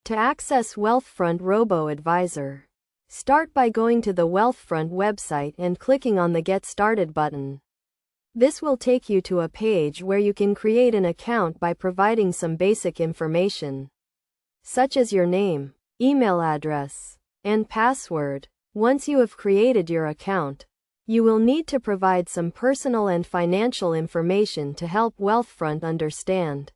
To access Wealthfront Robo-Advisor, start by going to the Wealthfront website and clicking on the Get Started button. This will take you to a page where you can create an account by providing some basic information, such as your name, email address, and password. Once you have created your account, you will need to provide some personal and financial information to help Wealthfront understand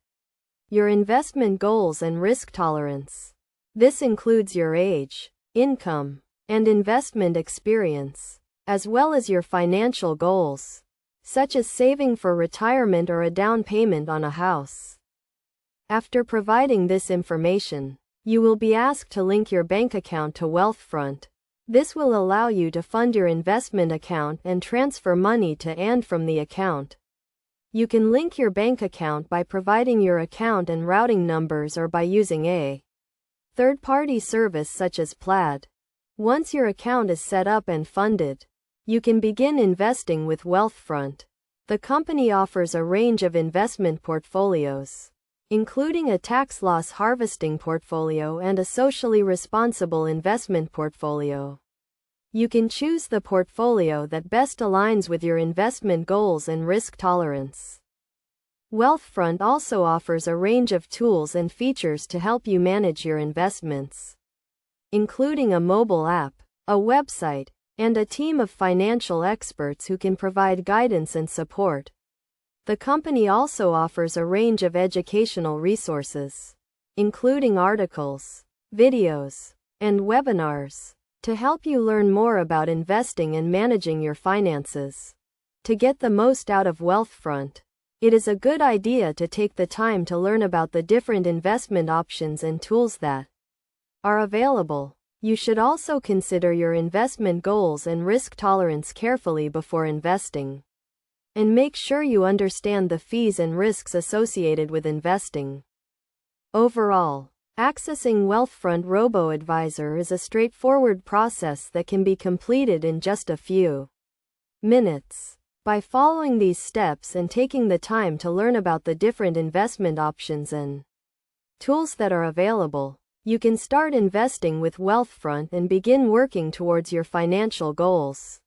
your investment goals and risk tolerance. This includes your age, income, and investment experience, as well as your financial goals, such as saving for retirement or a down payment on a house. After providing this information, you will be asked to link your bank account to Wealthfront. This will allow you to fund your investment account and transfer money to and from the account. You can link your bank account by providing your account and routing numbers or by using a third-party service such as Plaid. Once your account is set up and funded, you can begin investing with Wealthfront. The company offers a range of investment portfolios, including a tax loss harvesting portfolio and a socially responsible investment portfolio. You can choose the portfolio that best aligns with your investment goals and risk tolerance. Wealthfront also offers a range of tools and features to help you manage your investments, including a mobile app, a website, and a team of financial experts who can provide guidance and support. The company also offers a range of educational resources, including articles, videos, and webinars, to help you learn more about investing and managing your finances. To get the most out of Wealthfront, it is a good idea to take the time to learn about the different investment options and tools that are available. You should also consider your investment goals and risk tolerance carefully before investing, and make sure you understand the fees and risks associated with investing. Overall, accessing Wealthfront Robo-Advisor is a straightforward process that can be completed in just a few minutes. By following these steps and taking the time to learn about the different investment options and tools that are available, you can start investing with Wealthfront and begin working towards your financial goals.